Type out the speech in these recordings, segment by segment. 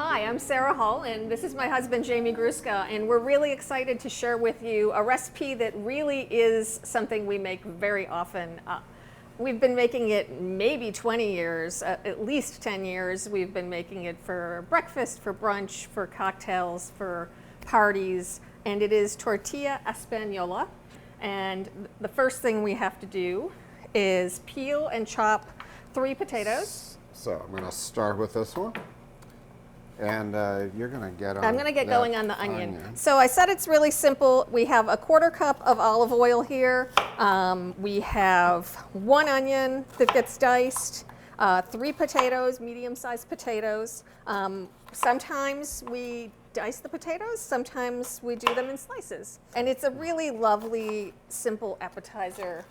Hi, I'm Sara Hull, and this is my husband, Jamie Gruzska, and we're really excited to share with you a recipe that really is something we make very often. We've been making it maybe 20 years, at least 10 years. We've been making it for breakfast, for brunch, for cocktails, for parties, and it is Tortilla Española. And the first thing we have to do is peel and chop 3 potatoes. So I'm going to start with this one. And you're going to get on. I'm going to get going on the onion. So I said it's really simple. We have a 1/4 cup of olive oil here. We have 1 onion that gets diced, 3 potatoes, medium-sized potatoes. Sometimes we dice the potatoes, sometimes we do them in slices. And it's a really lovely, simple appetizer.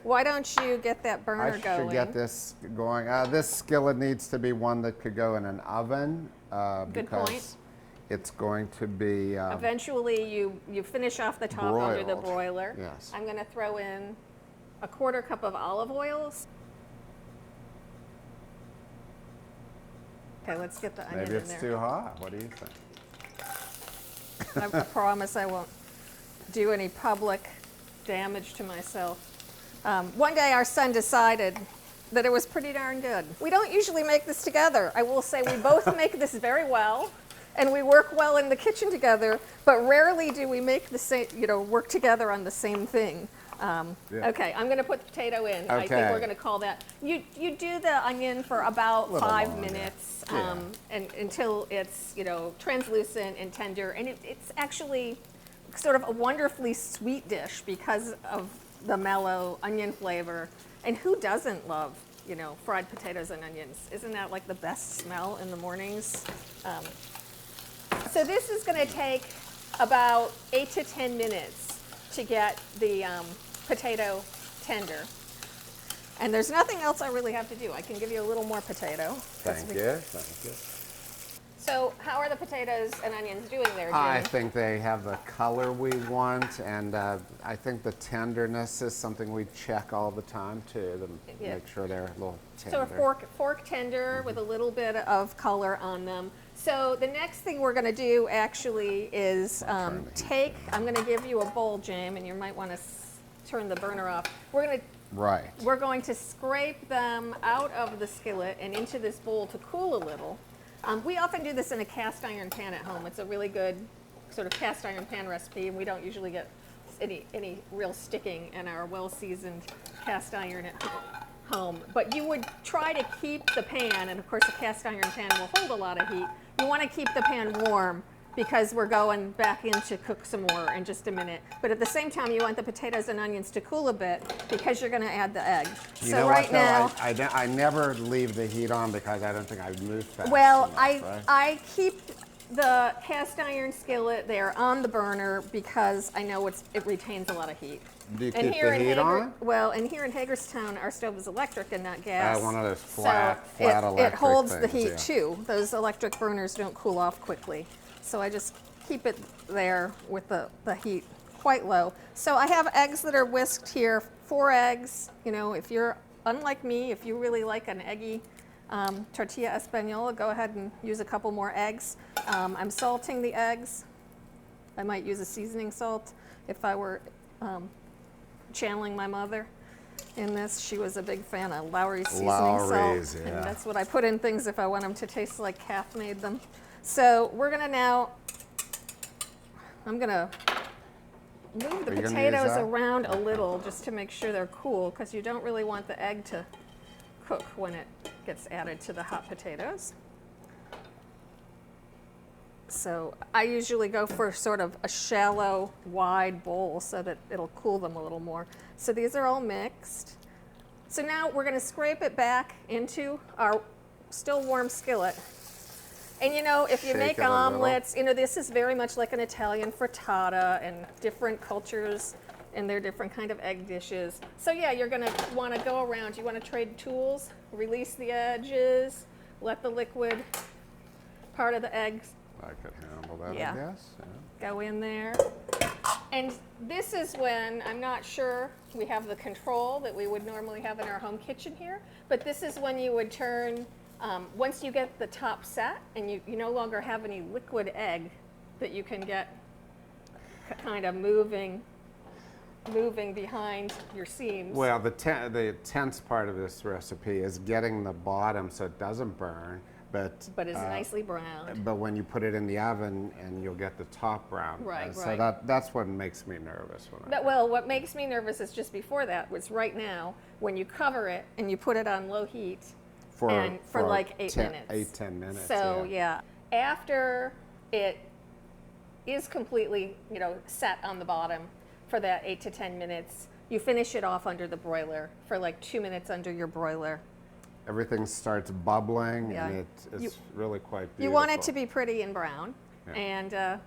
Why don't you get that burner going? I should get this going. This skillet needs to be one that could go in an oven. Good because point. It's going to be eventually you finish off the top under the broiler. Yes. I'm going to throw in a 1/4 cup of olive oil. Okay, let's get the onion in there. Maybe it's too hot. What do you think? I promise I won't do any public damage to myself. One day our son decided that it was pretty darn good. We don't usually make this together. I will say we both make this very well, and we work well in the kitchen together, but rarely do we make the same, work together on the same thing. Yeah. Okay, I'm going to put the potato in. Okay. I think we're going to call that. You do the onion for about 5 minutes, and until it's translucent and tender, and it's actually sort of a wonderfully sweet dish because of the mellow onion flavor. And who doesn't love, fried potatoes and onions? Isn't that like the best smell in the mornings? So this is going to take about 8 to 10 minutes to get the potato tender. And there's nothing else I really have to do. I can give you a little more potato. Thank you. So how are the potatoes and onions doing there, Jim? I think they have the color we want, and I think the tenderness is something we check all the time too, to make sure they're a little tender. So a fork tender with a little bit of color on them. So the next thing we're going to do actually is I'm going to give you a bowl, Jim, and you might want to turn the burner off. We're going to scrape them out of the skillet and into this bowl to cool a little. We often do this in a cast iron pan at home. It's a really good sort of cast iron pan recipe, and we don't usually get any real sticking in our well-seasoned cast iron at home. But you would try to keep the pan, and of course a cast iron pan will hold a lot of heat. You want to keep the pan warm because we're going back in to cook some more in just a minute. But at the same time, you want the potatoes and onions to cool a bit because you're going to add the egg. So right now, I never leave the heat on because I don't think I'd move fast Well, enough, I keep the cast iron skillet there on the burner because I know it retains a lot of heat. Do you keep the heat on? Well, and here in Hagerstown, our stove is electric and not gas. One of those flat electric it holds the things, heat too. Those electric burners don't cool off quickly. So I just keep it there with the heat quite low. So I have eggs that are whisked here, 4 eggs. If you're unlike me, if you really like an eggy tortilla española, go ahead and use a couple more eggs. I'm salting the eggs. I might use a seasoning salt if I were channeling my mother in this. She was a big fan of Lowry's seasoning salt. Yeah. And that's what I put in things if I want them to taste like Kath made them. So we're going to now, I'm going to move the potatoes around a little just to make sure they're cool, because you don't really want the egg to cook when it gets added to the hot potatoes. So I usually go for sort of a shallow, wide bowl so that it'll cool them a little more. So these are all mixed. So now we're going to scrape it back into our still warm skillet. And if you make omelets, this is very much like an Italian frittata, and different cultures and their different kind of egg dishes. So yeah, you're going to want to go around. You want to trade tools, release the edges, let the liquid part of the eggs I could handle that, I guess. Yeah. Go in there. And this is when I'm not sure we have the control that we would normally have in our home kitchen here, but this is when you would turn Once you get the top set and you no longer have any liquid egg that you can get kind of moving behind your seams. Well, the tense part of this recipe is getting the bottom so it doesn't burn, but it's nicely browned. But when you put it in the oven, and you'll get the top brown. Right, So right. that's what makes me nervous. Well, what makes me nervous is just before that was right now when you cover it and you put it on low heat for like 8 minutes. 8-10 minutes. So yeah, after it is completely, set on the bottom for that 8 to 10 minutes, you finish it off under the broiler for like 2 minutes under your broiler. Everything starts bubbling, Yeah. and it's really quite beautiful. You want it to be pretty and brown, Yeah. and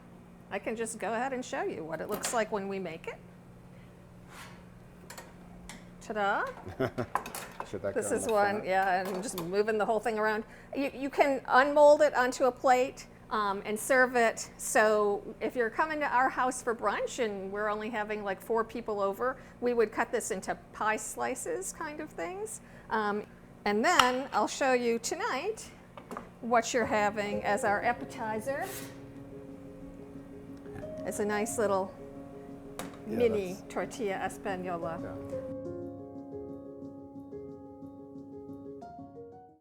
I can just go ahead and show you what it looks like when we make it. Ta-da! Should that This go in is the one, front? yeah, and I'm just moving the whole thing around. You can unmold it onto a plate and serve it. So if you're coming to our house for brunch and we're only having like 4 people over, we would cut this into pie slices kind of things. And then I'll show you tonight what you're having as our appetizer. It's a nice little mini that's- tortilla española. Yeah.